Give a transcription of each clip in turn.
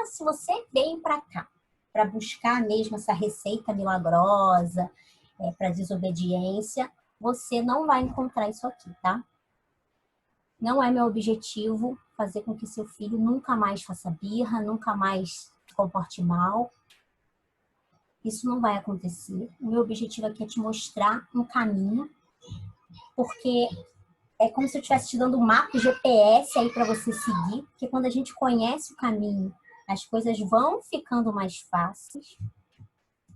se você veio para cá para buscar mesmo essa receita milagrosa, para desobediência, você não vai encontrar isso aqui, tá? Não é meu objetivo fazer com que seu filho nunca mais faça birra, nunca mais se comporte mal. Isso não vai acontecer. O meu objetivo aqui é te mostrar um caminho, porque é como se eu estivesse te dando um mapa GPS aí para você seguir, porque quando a gente conhece o caminho, as coisas vão ficando mais fáceis.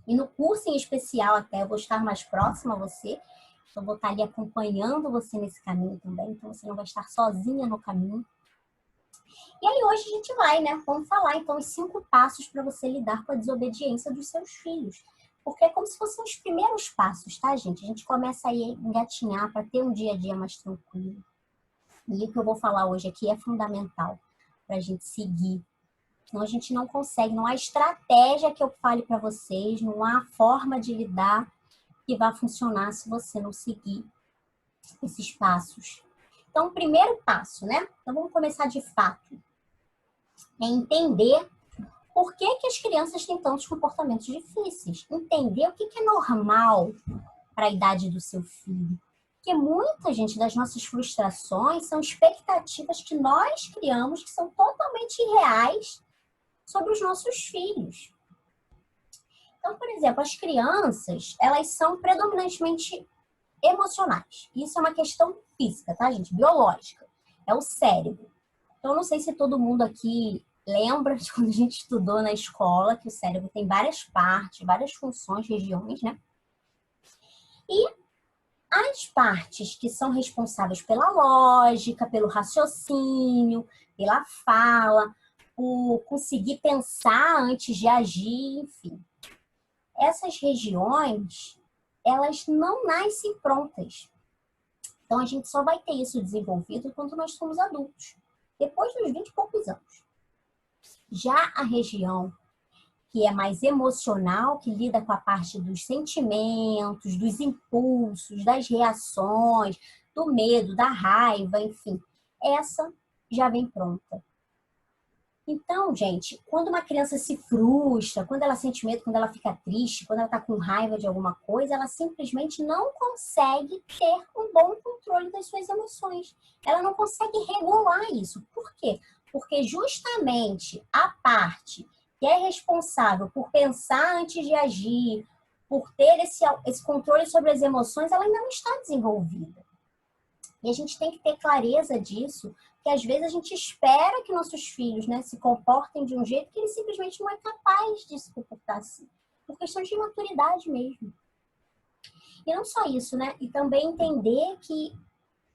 E no curso em especial até eu vou estar mais próxima a você, eu vou estar ali acompanhando você nesse caminho também, então você não vai estar sozinha no caminho. E aí hoje a gente vai, né? Vamos falar então os 5 passos para você lidar com a desobediência dos seus filhos. Porque é como se fossem os primeiros passos, tá, gente? A gente começa aí a engatinhar para ter um dia a dia mais tranquilo. E o que eu vou falar hoje aqui é fundamental para a gente seguir. Então a gente não consegue, não há estratégia que eu fale para vocês, não há forma de lidar que vai funcionar se você não seguir esses passos. Então, o primeiro passo, né? Então vamos começar de fato. É entender por que as crianças têm tantos comportamentos difíceis. Entender o que é normal para a idade do seu filho. Porque muita gente das nossas frustrações são expectativas que nós criamos que são totalmente irreais sobre os nossos filhos. Então, por exemplo, as crianças, elas são predominantemente emocionais. Isso é uma questão física, tá, gente? Biológica. É o cérebro. Então, não sei se todo mundo aqui lembra de quando a gente estudou na escola que o cérebro tem várias partes, várias funções, regiões, né? E as partes que são responsáveis pela lógica, pelo raciocínio, pela fala, por conseguir pensar antes de agir, enfim. Essas regiões, elas não nascem prontas. Então, a gente só vai ter isso desenvolvido quando nós somos adultos, depois dos 20 e poucos anos. Já a região que é mais emocional, que lida com a parte dos sentimentos, dos impulsos, das reações, do medo, da raiva, enfim, essa já vem pronta. Então, gente, quando uma criança se frustra, quando ela sente medo, quando ela fica triste, quando ela está com raiva de alguma coisa, ela simplesmente não consegue ter um bom controle das suas emoções. Ela não consegue regular isso. Por quê? Porque justamente a parte que é responsável por pensar antes de agir, por ter esse controle sobre as emoções, ela ainda não está desenvolvida. E a gente tem que ter clareza disso, que às vezes a gente espera que nossos filhos, né, se comportem de um jeito que ele simplesmente não é capaz de se comportar assim. Por questão de maturidade mesmo. E não só isso, né? E também entender que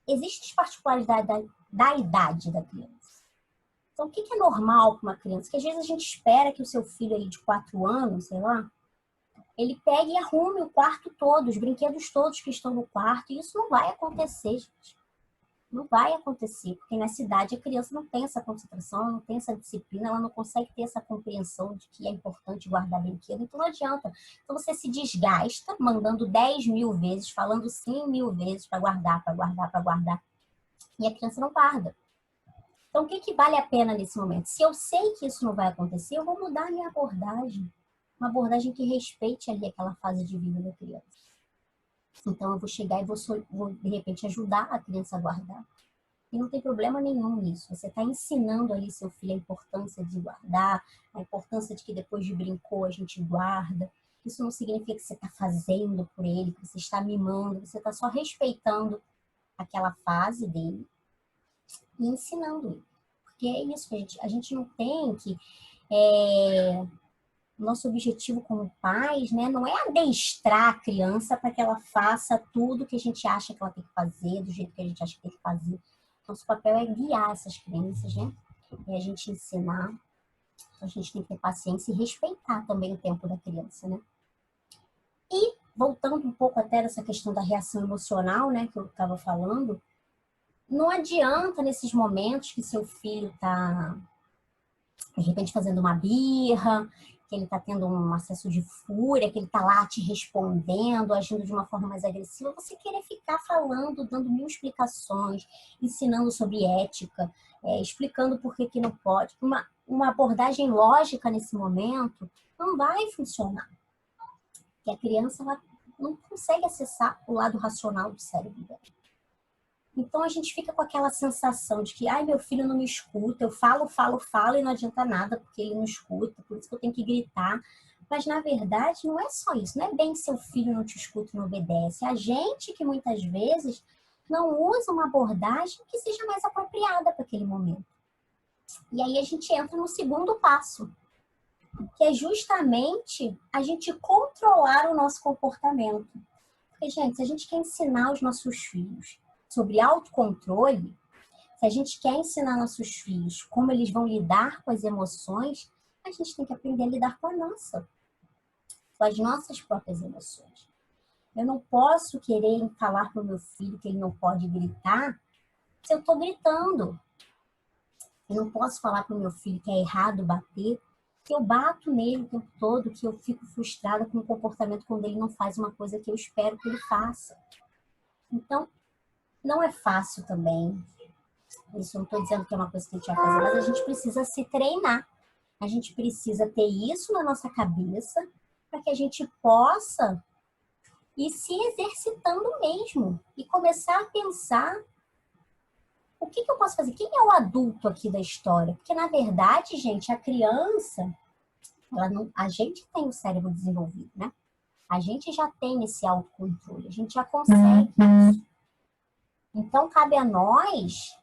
existem as particularidades da idade da criança. Então, o que é normal para uma criança? Que às vezes a gente espera que o seu filho aí de 4 anos, sei lá, ele pegue e arrume o quarto todo, os brinquedos todos que estão no quarto. E isso não vai acontecer, gente. Não vai acontecer, porque nessa idade a criança não tem essa concentração, ela não tem essa disciplina, ela não consegue ter essa compreensão de que é importante guardar brinquedo, então não adianta. Então você se desgasta mandando 10.000 vezes, falando 100.000 vezes para guardar, para guardar, para guardar. E a criança não guarda. Então o que vale a pena nesse momento? Se eu sei que isso não vai acontecer, eu vou mudar a minha abordagem. Uma abordagem que respeite ali aquela fase de vida da criança. Então, eu vou chegar e vou, de repente, ajudar a criança a guardar. E não tem problema nenhum nisso. Você está ensinando ali seu filho a importância de guardar, a importância de que depois de brincou a gente guarda. Isso não significa que você está fazendo por ele, que você está mimando, você está só respeitando aquela fase dele e ensinando ele. Porque é isso que a gente não tem que... Nosso objetivo como pais, né, não é adestrar a criança para que ela faça tudo que a gente acha que ela tem que fazer, do jeito que a gente acha que tem que fazer. Nosso papel é guiar essas crianças, né? É a gente ensinar. Então, a gente tem que ter paciência e respeitar também o tempo da criança, né? E, voltando um pouco até dessa questão da reação emocional, né, que eu estava falando, não adianta nesses momentos que seu filho está, de repente, fazendo uma birra, que ele está tendo um acesso de fúria, que ele está lá te respondendo, agindo de uma forma mais agressiva, você querer ficar falando, dando 1000 explicações, ensinando sobre ética, explicando por que não pode. uma abordagem lógica nesse momento, não vai funcionar. Porque a criança ela não consegue acessar o lado racional do cérebro dela. Então a gente fica com aquela sensação de que, ai, meu filho não me escuta, eu falo e não adianta nada porque ele não escuta, por isso que eu tenho que gritar. Mas na verdade não é só isso, não é bem que seu filho não te escuta e não obedece. É a gente que muitas vezes não usa uma abordagem que seja mais apropriada para aquele momento. E aí a gente entra no segundo passo, que é justamente a gente controlar o nosso comportamento. Porque, gente, se a gente quer ensinar os nossos filhos sobre autocontrole, se a gente quer ensinar nossos filhos como eles vão lidar com as emoções, a gente tem que aprender a lidar com com as nossas próprias emoções. Eu não posso querer falar para o meu filho que ele não pode gritar se eu estou gritando. Eu não posso falar para o meu filho que é errado bater, que eu bato nele o tempo todo, que eu fico frustrada com o comportamento quando ele não faz uma coisa que eu espero que ele faça. Então, não é fácil também. Isso eu não estou dizendo que é uma coisa que a gente vai fazer, mas a gente precisa se treinar. A gente precisa ter isso na nossa cabeça para que a gente possa ir se exercitando mesmo e começar a pensar o que eu posso fazer? Quem é o adulto aqui da história? Porque, na verdade, gente, a criança, ela não, a gente tem o cérebro desenvolvido, né? A gente já tem esse autocontrole, a gente já consegue isso. Então, cabe a nós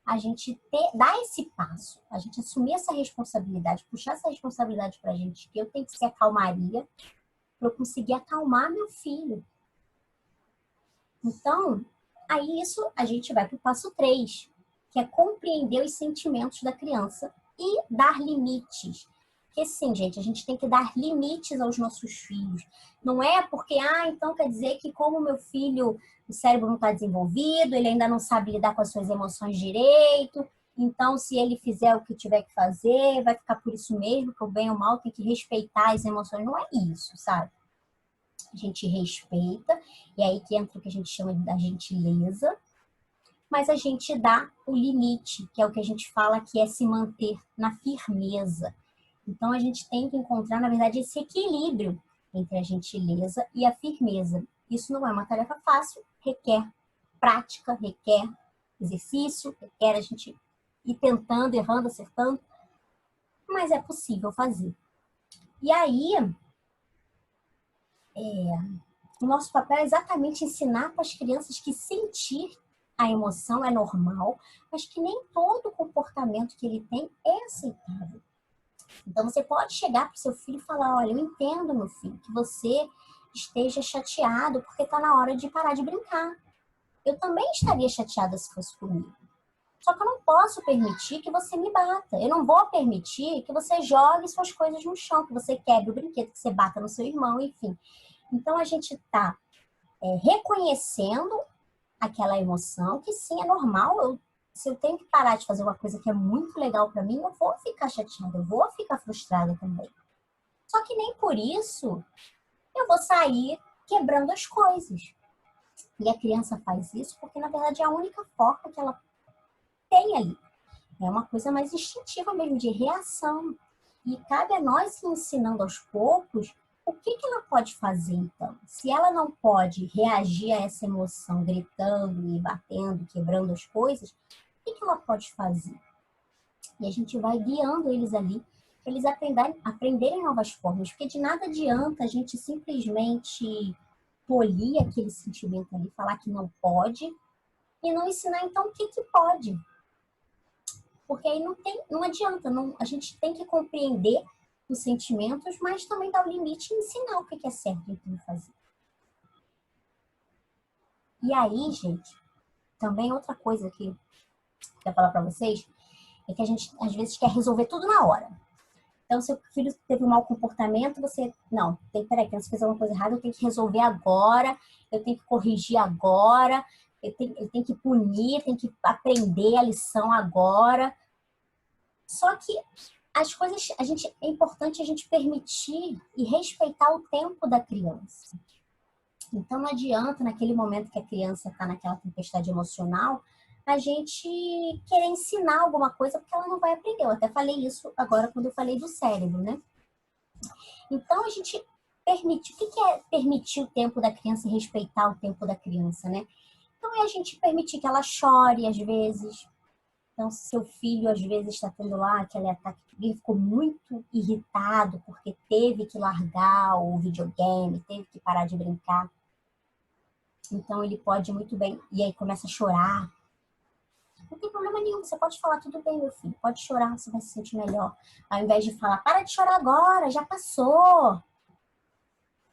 a gente dar esse passo, a gente assumir essa responsabilidade, puxar essa responsabilidade pra gente, que eu tenho que ser a calmaria para eu conseguir acalmar meu filho. Então, aí isso a gente vai pro passo 3, que é compreender os sentimentos da criança e dar limites. Porque sim, gente, a gente tem que dar limites aos nossos filhos. Não é porque, então quer dizer que como meu filho, o cérebro não está desenvolvido, ele ainda não sabe lidar com as suas emoções direito, então se ele fizer o que tiver que fazer, vai ficar por isso mesmo, que o bem ou o mal tem que respeitar as emoções. Não é isso, sabe? A gente respeita, e aí que entra o que a gente chama da gentileza, mas a gente dá o limite, que é o que a gente fala que é se manter na firmeza. Então, a gente tem que encontrar, na verdade, esse equilíbrio entre a gentileza e a firmeza. Isso não é uma tarefa fácil, requer prática, requer exercício, requer a gente ir tentando, errando, acertando, mas é possível fazer. E aí, o nosso papel é exatamente ensinar para as crianças que sentir a emoção é normal, mas que nem todo comportamento que ele tem é aceitável. Então, você pode chegar para o seu filho e falar, olha, eu entendo, meu filho, que você esteja chateado porque está na hora de parar de brincar. Eu também estaria chateada se fosse comigo. Só que eu não posso permitir que você me bata. Eu não vou permitir que você jogue suas coisas no chão, que você quebre o brinquedo, que você bata no seu irmão, enfim. Então, a gente está reconhecendo aquela emoção, que sim, é normal. Se eu tenho que parar de fazer uma coisa que é muito legal para mim, eu vou ficar chateada, eu vou ficar frustrada também. Só que nem por isso eu vou sair quebrando as coisas. E a criança faz isso porque, na verdade, é a única forma que ela tem ali. É uma coisa mais instintiva mesmo, de reação. E cabe a nós ir ensinando aos poucos o que ela pode fazer, então. Se ela não pode reagir a essa emoção gritando e batendo, quebrando as coisas, o que ela pode fazer? E a gente vai guiando eles ali, para eles aprenderem novas formas. Porque de nada adianta a gente simplesmente polir aquele sentimento ali, falar que não pode, e não ensinar, então, o que pode. Porque aí não adianta, a gente tem que compreender os sentimentos, mas também dar o limite e ensinar o que é certo e o que fazer. E aí, gente, também outra coisa que eu quero falar para vocês é que a gente, às vezes, quer resolver tudo na hora. Então, se o filho teve um mau comportamento, peraí, que se fez alguma coisa errada, eu tenho que resolver agora, eu tenho que corrigir agora, ele tem que punir, tem que aprender a lição agora. Só que as coisas, é importante a gente permitir e respeitar o tempo da criança. Então, não adianta, naquele momento que a criança está naquela tempestade emocional, a gente querer ensinar alguma coisa porque ela não vai aprender. Eu até falei isso agora quando eu falei do cérebro, né? Então, a gente permite. O que é permitir o tempo da criança e respeitar o tempo da criança, né? Então, é a gente permitir que ela chore às vezes. Então, se seu filho às vezes está tendo lá aquele ataque, ele ficou muito irritado porque teve que largar o videogame, teve que parar de brincar. Então, ele pode muito bem. E aí começa a chorar. Não tem problema nenhum, você pode falar, tudo bem, meu filho, pode chorar, você vai se sentir melhor. Ao invés de falar, para de chorar agora, já passou.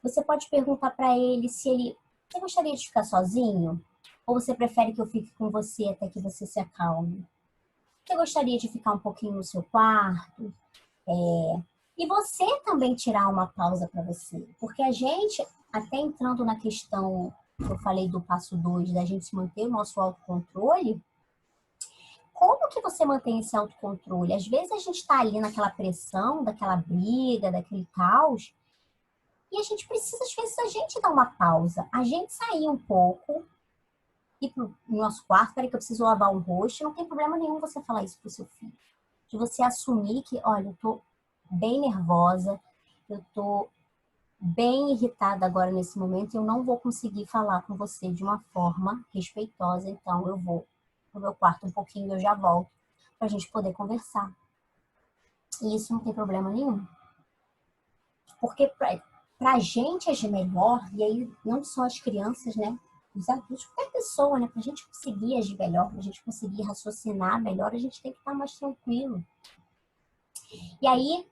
Você pode perguntar para ele se ele. Você gostaria de ficar sozinho? Ou você prefere que eu fique com você até que você se acalme? Você gostaria de ficar um pouquinho no seu quarto? E você também tirar uma pausa para você. Porque a gente, até entrando na questão que eu falei do passo 2, da gente manter o nosso autocontrole, como que você mantém esse autocontrole? Às vezes a gente está ali naquela pressão, daquela briga, daquele caos, e a gente precisa, às vezes, a gente dar uma pausa, a gente sair um pouco, ir pro nosso quarto, peraí que eu preciso lavar o rosto, não tem problema nenhum você falar isso pro seu filho. De você assumir que, olha, eu tô bem nervosa, eu tô bem irritada agora nesse momento, e eu não vou conseguir falar com você de uma forma respeitosa, então eu vou pro meu quarto um pouquinho e eu já volto pra gente poder conversar. E isso não tem problema nenhum. Porque pra gente agir melhor, e aí não só as crianças, né? Os adultos, qualquer pessoa, né? Pra gente conseguir agir melhor, pra gente conseguir raciocinar melhor, a gente tem que estar mais tranquilo. E aí,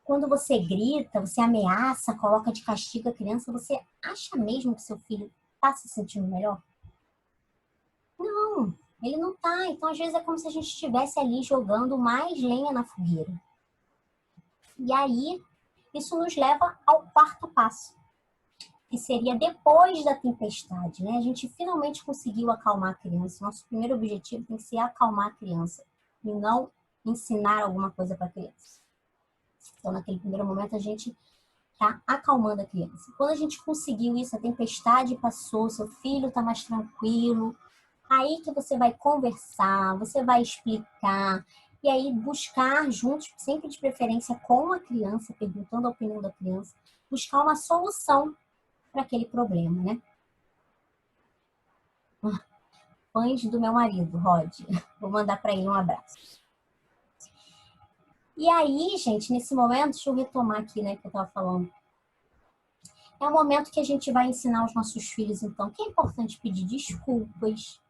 quando você grita, você ameaça, coloca de castigo a criança, você acha mesmo que seu filho tá se sentindo melhor? Não, ele não tá. Então, às vezes, é como se a gente estivesse ali jogando mais lenha na fogueira. E aí, isso nos leva ao quarto passo, que seria depois da tempestade, né? A gente finalmente conseguiu acalmar a criança. Nosso primeiro objetivo tem que ser acalmar a criança e não ensinar alguma coisa para a criança. Então, naquele primeiro momento, a gente está acalmando a criança. Quando a gente conseguiu isso, a tempestade passou, seu filho está mais tranquilo, aí que você vai conversar, você vai explicar, e aí buscar juntos, sempre de preferência com a criança, perguntando a opinião da criança, buscar uma solução para aquele problema, né? Fãs do meu marido, Rod. Vou mandar para ele um abraço. E aí, gente, nesse momento, deixa eu retomar aqui, né, que eu estava falando. É o momento que a gente vai ensinar aos nossos filhos, então, que é importante pedir desculpas,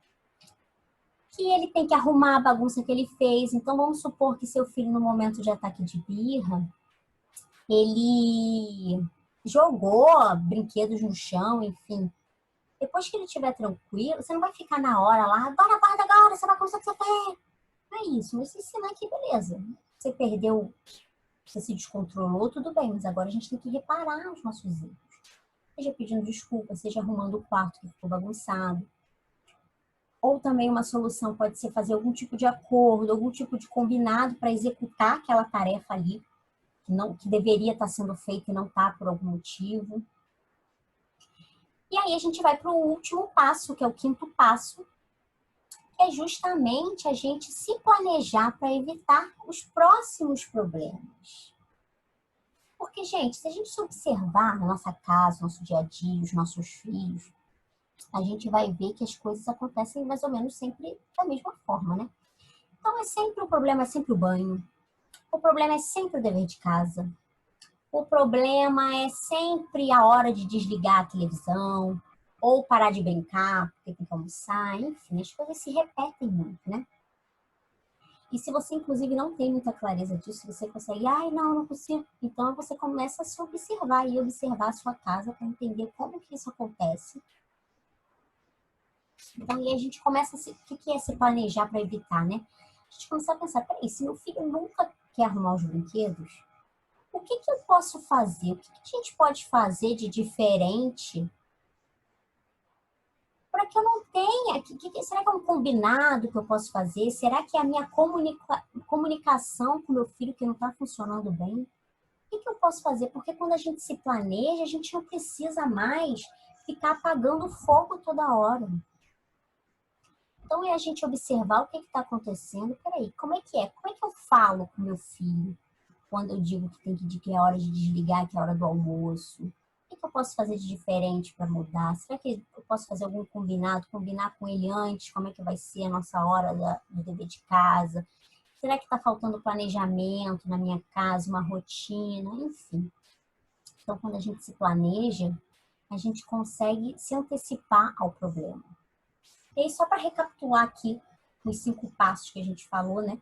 que ele tem que arrumar a bagunça que ele fez. Então, vamos supor que seu filho, no momento de ataque de birra, ele jogou brinquedos no chão, enfim. Depois que ele estiver tranquilo, você não vai ficar na hora lá, agora, guarda agora, você vai começar o que você quer. Não é isso, mas ensinar que beleza. Você perdeu, você se descontrolou, tudo bem, mas agora a gente tem que reparar os nossos erros. Seja pedindo desculpa, seja arrumando o quarto que ficou bagunçado. Ou também uma solução pode ser fazer algum tipo de acordo, algum tipo de combinado para executar aquela tarefa ali, que deveria estar sendo feita e não está por algum motivo. E aí a gente vai para o último passo, que é o quinto passo, que é justamente a gente se planejar para evitar os próximos problemas. Porque, gente, se a gente se observar na nossa casa, nosso dia a dia, os nossos filhos, a gente vai ver que as coisas acontecem mais ou menos sempre da mesma forma, né? Então, o problema é sempre o banho, o problema é sempre o dever de casa, o problema é sempre a hora de desligar a televisão, ou parar de brincar, porque tem que almoçar, enfim, as coisas se repetem muito, né? E se você, inclusive, não tem muita clareza disso, você consegue, ai, não consigo. Então, você começa a se observar e observar a sua casa para entender como que isso acontece. Então, e a gente começa a se... O que é se planejar para evitar, né? A gente começa a pensar, peraí, se meu filho nunca quer arrumar os brinquedos, o que eu posso fazer? O que a gente pode fazer de diferente para que eu não tenha? Será que é um combinado que eu posso fazer? Será que é a minha comunicação com meu filho que não está funcionando bem? O que eu posso fazer? Porque quando a gente se planeja, a gente não precisa mais ficar apagando fogo toda hora. Então, é a gente observar o que está acontecendo. Peraí, como é que é? Como é que eu falo com meu filho quando eu digo que é hora de desligar, que é hora do almoço? O que eu posso fazer de diferente para mudar? Será que eu posso fazer algum combinado? Combinar com ele antes, como é que vai ser a nossa hora do dever de casa? Será que está faltando planejamento na minha casa, uma rotina? Enfim. Então, quando a gente se planeja, a gente consegue se antecipar ao problema. E aí, só para recapitular aqui os 5 passos que a gente falou, né?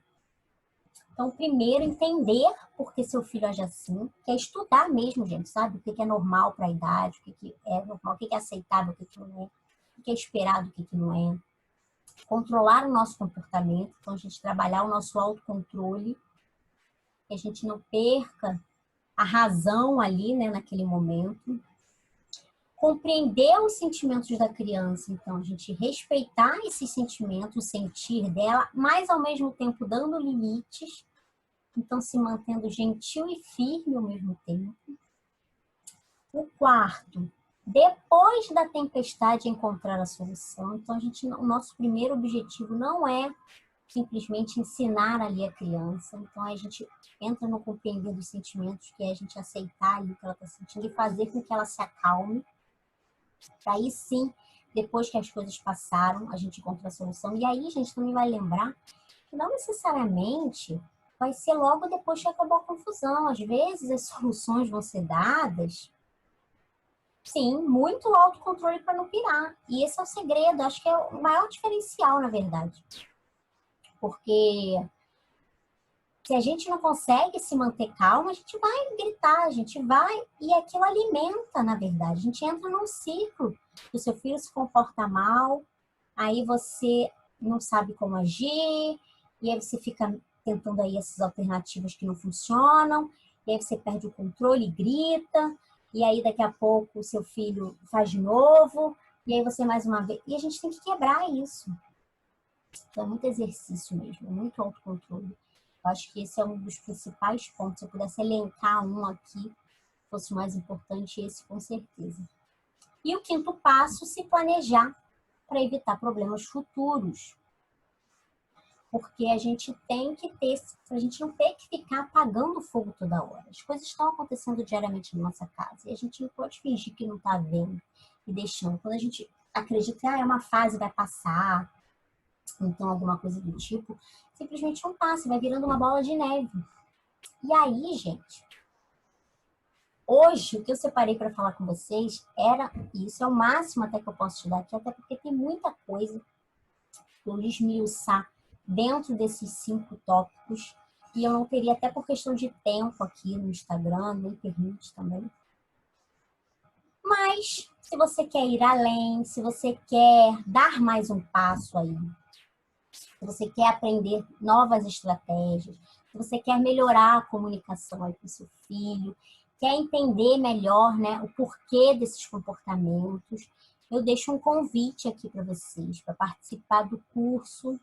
Então, primeiro, entender por que seu filho age assim, que é estudar mesmo, gente, sabe? O que é normal para a idade, o que é normal, o que é aceitável, o que não é, o que é esperado, o que não é. Controlar o nosso comportamento, então a gente trabalhar o nosso autocontrole, que a gente não perca a razão ali, né, naquele momento. Compreender os sentimentos da criança, então a gente respeitar esses sentimentos, o sentir dela, mas ao mesmo tempo dando limites, então se mantendo gentil e firme ao mesmo tempo. O quarto, depois da tempestade encontrar a solução, então o nosso primeiro objetivo não é simplesmente ensinar ali a criança, então a gente entra no compreender dos sentimentos, que é a gente aceitar ali o que ela está sentindo e fazer com que ela se acalme. Aí sim, depois que as coisas passaram, a gente encontra a solução. E aí a gente também vai lembrar que não necessariamente vai ser logo depois que acabou a confusão. Às vezes as soluções vão ser dadas, sim, muito autocontrole para não pirar. E esse é o segredo, acho que é o maior diferencial, na verdade. Porque se a gente não consegue se manter calma, a gente vai gritar, a gente vai... E aquilo alimenta, na verdade. A gente entra num ciclo. O seu filho se comporta mal, aí você não sabe como agir, e aí você fica tentando aí essas alternativas que não funcionam, e aí você perde o controle e grita, e aí daqui a pouco o seu filho faz de novo, e aí você mais uma vez... E a gente tem que quebrar isso. Então é muito exercício mesmo, é muito autocontrole. Eu acho que esse é um dos principais pontos. Se eu pudesse elencar um aqui, fosse o mais importante, esse com certeza. E o quinto passo, se planejar para evitar problemas futuros. Porque a gente tem que ter, a gente não tem que ficar apagando o fogo toda hora. As coisas estão acontecendo diariamente na nossa casa e a gente não pode fingir que não está vendo e deixando. Quando a gente acredita que é uma fase, vai passar, então alguma coisa do tipo, simplesmente não passa, vai virando uma bola de neve. E aí, gente, hoje o que eu separei para falar com vocês era isso, é o máximo até que eu posso te dar aqui, até porque tem muita coisa para eu esmiuçar dentro desses 5 tópicos, e eu não teria, até por questão de tempo aqui no Instagram, nem permite também. Mas, se você quer ir além, se você quer dar mais um passo aí, se você quer aprender novas estratégias, se você quer melhorar a comunicação aí com o seu filho, quer entender melhor, né, o porquê desses comportamentos, eu deixo um convite aqui para vocês, para participar do curso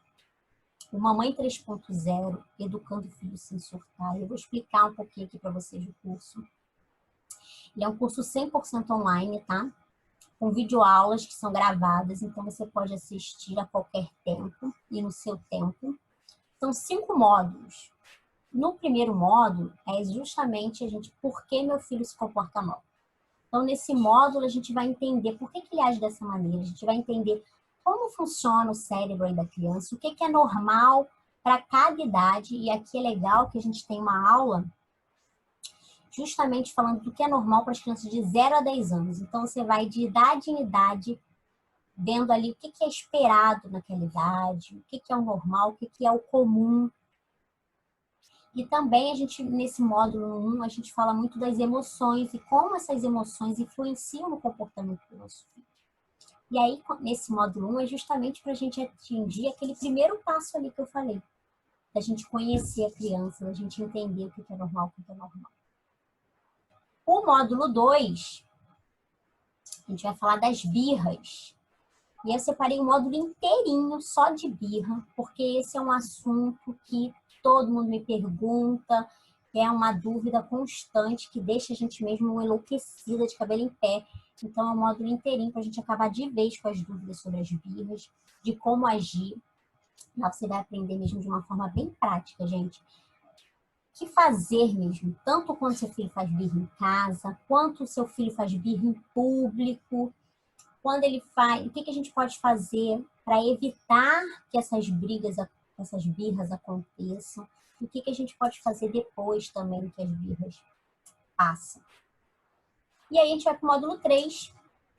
o Mamãe 3.0, Educando Filhos Sem Surtar. Eu vou explicar um pouquinho aqui para vocês o curso. Ele é um curso 100% online, tá? Com videoaulas que são gravadas, então você pode assistir a qualquer tempo e no seu tempo. São 5 módulos. No primeiro módulo é justamente por que meu filho se comporta mal. Então, nesse módulo, a gente vai entender por que ele age dessa maneira, a gente vai entender como funciona o cérebro aí da criança, o que é normal para cada idade, e aqui é legal que a gente tem uma aula justamente falando do que é normal para as crianças de 0 a 10 anos. Então, você vai de idade em idade, vendo ali o que é esperado naquela idade, o que é o normal, o que é o comum. E também a gente, nesse módulo 1, a gente fala muito das emoções e como essas emoções influenciam no comportamento do nosso filho. E aí, nesse módulo 1, é justamente para a gente atingir aquele primeiro passo ali que eu falei, da gente conhecer a criança, da gente entender o que é normal, o que é normal. O módulo 2, a gente vai falar das birras. E eu separei um módulo inteirinho só de birra, porque esse é um assunto que todo mundo me pergunta, é uma dúvida constante que deixa a gente mesmo enlouquecida, de cabelo em pé. Então, é um módulo inteirinho para a gente acabar de vez com as dúvidas sobre as birras, de como agir. Lá você vai aprender mesmo de uma forma bem prática, gente. O que fazer mesmo, tanto quando seu filho faz birra em casa, quanto o seu filho faz birra em público, quando ele faz, o que a gente pode fazer para evitar que essas brigas, essas birras aconteçam, e o que a gente pode fazer depois também que as birras passam. E aí a gente vai para o módulo 3,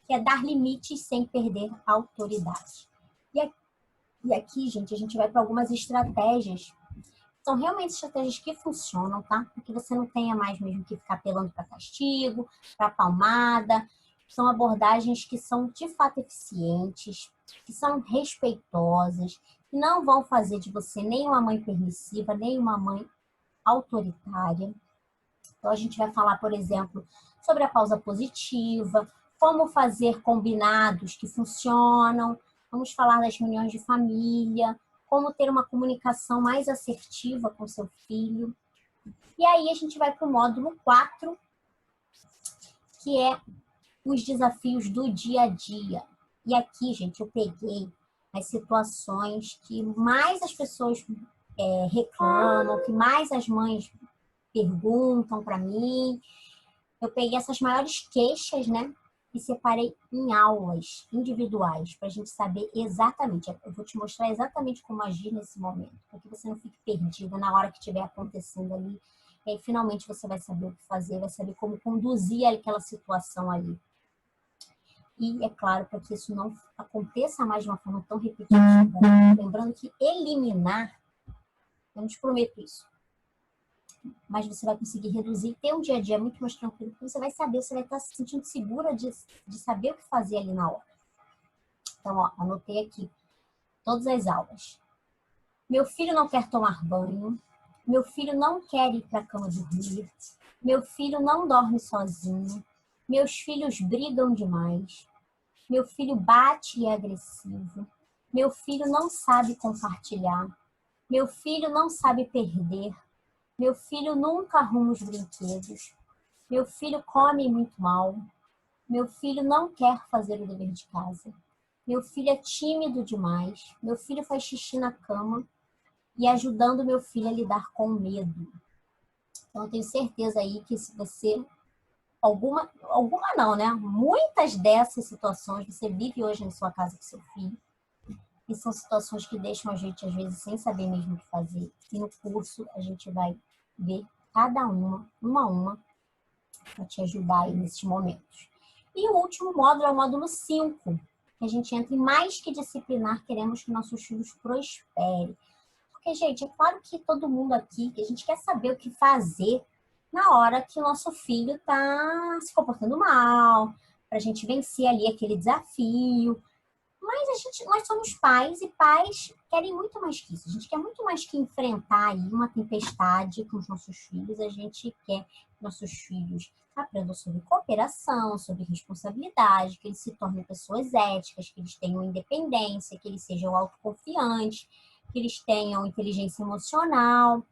que é dar limites sem perder a autoridade. E aqui, gente, a gente vai para algumas estratégias. São realmente estratégias que funcionam, tá? Para que você não tenha mais mesmo que ficar apelando para castigo, para palmada. São abordagens que são de fato eficientes, que são respeitosas, que não vão fazer de você nem uma mãe permissiva, nem uma mãe autoritária. Então, a gente vai falar, por exemplo, sobre a pausa positiva, como fazer combinados que funcionam, vamos falar das reuniões de família, como ter uma comunicação mais assertiva com seu filho. E aí a gente vai para o módulo 4, que é os desafios do dia a dia. E aqui, gente, eu peguei as situações que mais as pessoas reclamam, que mais as mães perguntam para mim. Eu peguei essas maiores queixas, né? E separei em aulas individuais para a gente saber exatamente. Eu vou te mostrar exatamente como agir nesse momento, para que você não fique perdida na hora que estiver acontecendo ali. E aí, finalmente, você vai saber o que fazer, vai saber como conduzir aquela situação ali. E, é claro, para que isso não aconteça mais de uma forma tão repetitiva. Lembrando que eliminar, eu não te prometo isso, mas você vai conseguir reduzir e ter um dia a dia muito mais tranquilo, porque você vai saber, você vai estar se sentindo segura de saber o que fazer ali na hora. Então, ó, anotei aqui todas as aulas. Meu filho não quer tomar banho, meu filho não quer ir para a cama dormir, meu filho não dorme sozinho, meus filhos brigam demais, meu filho bate e é agressivo, meu filho não sabe compartilhar, meu filho não sabe perder, meu filho nunca arruma os brinquedos. Meu filho come muito mal. Meu filho não quer fazer o dever de casa. Meu filho é tímido demais. Meu filho faz xixi na cama e ajudando meu filho a lidar com o medo. Então, eu tenho certeza aí que se você... Alguma não, né? Muitas dessas situações você vive hoje na sua casa com seu filho. E são situações que deixam a gente, às vezes, sem saber mesmo o que fazer. E no curso a gente vai ver cada uma a uma, para te ajudar aí nesses momentos. E o último módulo é o módulo 5, que a gente entra em mais que disciplinar, queremos que nossos filhos prosperem. Porque, gente, é claro que todo mundo aqui, que a gente quer saber o que fazer na hora que o nosso filho está se comportando mal, para a gente vencer ali aquele desafio. Mas nós somos pais e pais querem muito mais que isso. A gente quer muito mais que enfrentar aí uma tempestade com os nossos filhos. A gente quer que nossos filhos aprendam sobre cooperação, sobre responsabilidade, que eles se tornem pessoas éticas, que eles tenham independência, que eles sejam autoconfiantes, que eles tenham inteligência emocional.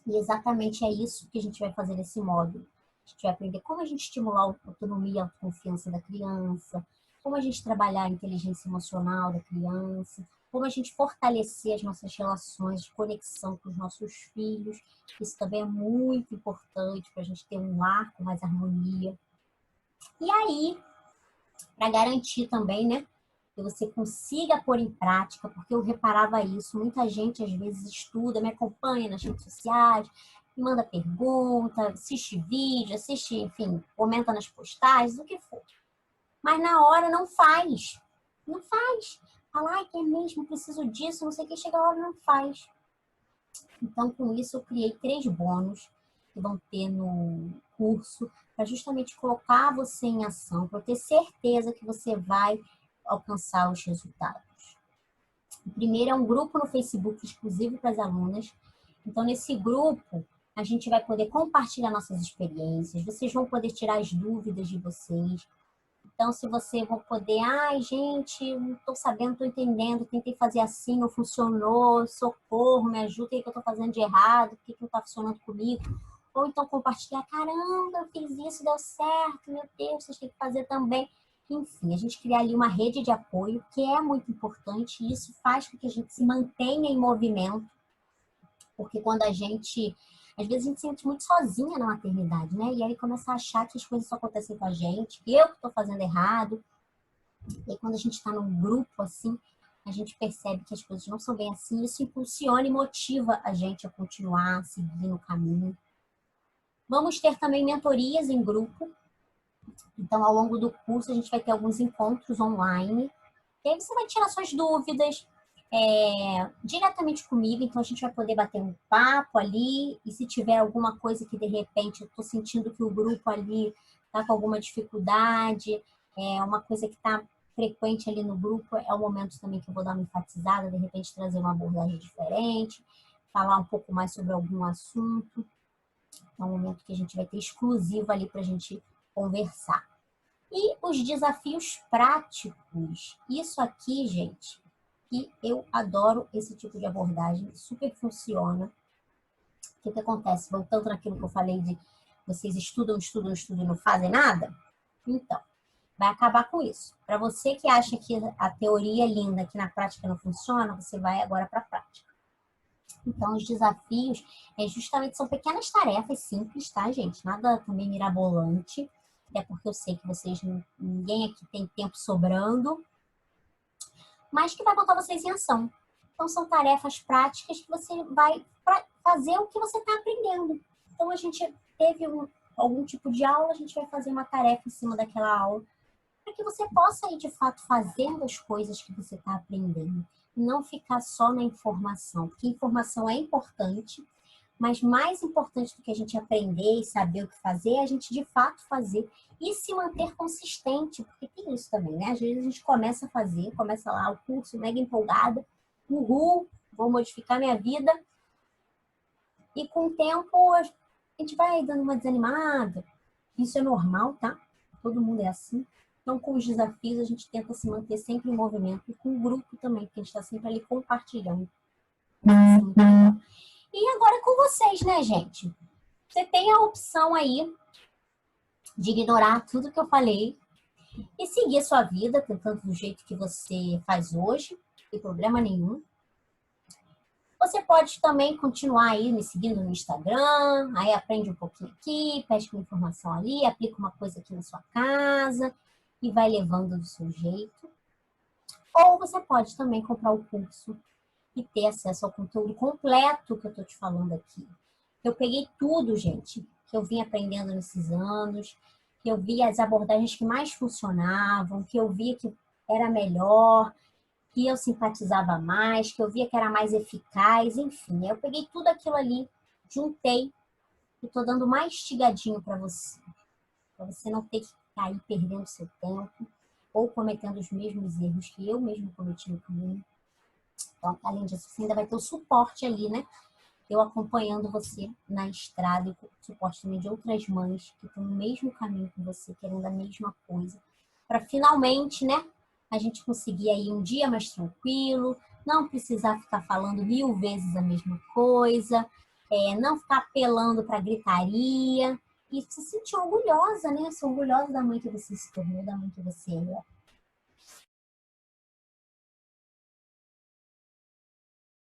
E exatamente é isso que a gente vai fazer nesse módulo. A gente vai aprender como a gente estimular a autonomia e a autoconfiança da criança, como a gente trabalhar a inteligência emocional da criança, como a gente fortalecer as nossas relações de conexão com os nossos filhos. Isso também é muito importante para a gente ter um lar com mais harmonia. E aí, para garantir também, né, que você consiga pôr em prática, porque eu reparava isso, muita gente às vezes estuda, me acompanha nas redes sociais, me manda pergunta, assiste vídeo, assiste, enfim, comenta nas postagens, o que for. Mas na hora não faz. Não faz. Fala, ai, que é mesmo, preciso disso, não sei o que, chega a hora não faz. Então, com isso, eu criei 3 bônus que vão ter no curso, para justamente colocar você em ação, para ter certeza que você vai alcançar os resultados. O primeiro é um grupo no Facebook exclusivo para as alunas. Então, nesse grupo, a gente vai poder compartilhar nossas experiências, vocês vão poder tirar as dúvidas de vocês. Então, se você vai poder, ai, gente, não estou sabendo, não estou entendendo, tentei fazer assim, não funcionou, socorro, me ajuda, o que eu estou fazendo de errado, o que não está funcionando comigo? Ou então compartilhar, caramba, eu fiz isso, deu certo, meu Deus, vocês têm que fazer também. Enfim, a gente criar ali uma rede de apoio, que é muito importante, e isso faz com que a gente se mantenha em movimento, porque quando a gente, às vezes a gente se sente muito sozinha na maternidade, né? E aí começa a achar que as coisas só acontecem com a gente, que eu que estou fazendo errado. E aí, quando a gente está num grupo assim, a gente percebe que as coisas não são bem assim, isso impulsiona e motiva a gente a continuar, a seguir no caminho. Vamos ter também mentorias em grupo. Então, ao longo do curso, a gente vai ter alguns encontros online. E aí você vai tirar suas dúvidas diretamente comigo. Então, a gente vai poder bater um papo ali. E se tiver alguma coisa que, de repente, eu estou sentindo que o grupo ali está com alguma dificuldade, uma coisa que está frequente ali no grupo, é o momento também que eu vou dar uma enfatizada, de repente trazer uma abordagem diferente, falar um pouco mais sobre algum assunto. É um momento que a gente vai ter exclusivo ali para a gente conversar. E os desafios práticos. Isso aqui, gente, que eu adoro esse tipo de abordagem, super funciona. O que acontece? Voltando naquilo que eu falei de vocês estudam, estudam, estudam e não fazem nada? Então, vai acabar com isso. Para você que acha que a teoria é linda, que na prática não funciona, você vai agora para a prática. Então, os desafios justamente são pequenas tarefas simples, tá, gente? Nada também mirabolante, até porque eu sei que vocês, ninguém aqui tem tempo sobrando, mas que vai botar vocês em ação. Então, são tarefas práticas que você vai fazer o que você está aprendendo. Então, a gente teve algum tipo de aula, a gente vai fazer uma tarefa em cima daquela aula, para que você possa ir, de fato, fazendo as coisas que você está aprendendo. Não ficar só na informação, porque informação é importante, mas mais importante do que a gente aprender e saber o que fazer é a gente, de fato, fazer e se manter consistente, porque tem isso também, né? Às vezes a gente começa a fazer, começa lá o curso mega empolgada, uhul, vou modificar minha vida, e com o tempo a gente vai dando uma desanimada. Isso é normal, tá? Todo mundo é assim. Então, com os desafios, a gente tenta se manter sempre em movimento. E com o grupo também, porque a gente está sempre ali compartilhando. E agora com vocês, né, gente? Você tem a opção aí de ignorar tudo que eu falei e seguir a sua vida, tentando do jeito que você faz hoje, não tem problema nenhum. Você pode também continuar aí me seguindo no Instagram, aí aprende um pouquinho aqui, pede uma informação ali, aplica uma coisa aqui na sua casa e vai levando do seu jeito. Ou você pode também comprar o curso e ter acesso ao conteúdo completo que eu estou te falando aqui. Eu peguei tudo, gente, que eu vim aprendendo nesses anos, que eu vi as abordagens que mais funcionavam, que eu via que era melhor, que eu simpatizava mais, que eu via que era mais eficaz, enfim. Eu peguei tudo aquilo ali, juntei e estou dando mastigadinho para você não ter que cair perdendo seu tempo ou cometendo os mesmos erros que eu mesmo cometi no caminho. Então, além disso, você ainda vai ter o suporte ali, né? Eu acompanhando você na estrada e com o suporte também de outras mães que estão no mesmo caminho que você, querendo a mesma coisa. Para finalmente, né, a gente conseguir aí um dia mais tranquilo, não precisar ficar falando 1000 vezes a mesma coisa, não ficar apelando para gritaria e se sentir orgulhosa, né? Sou orgulhosa da mãe que você se tornou, da mãe que você é.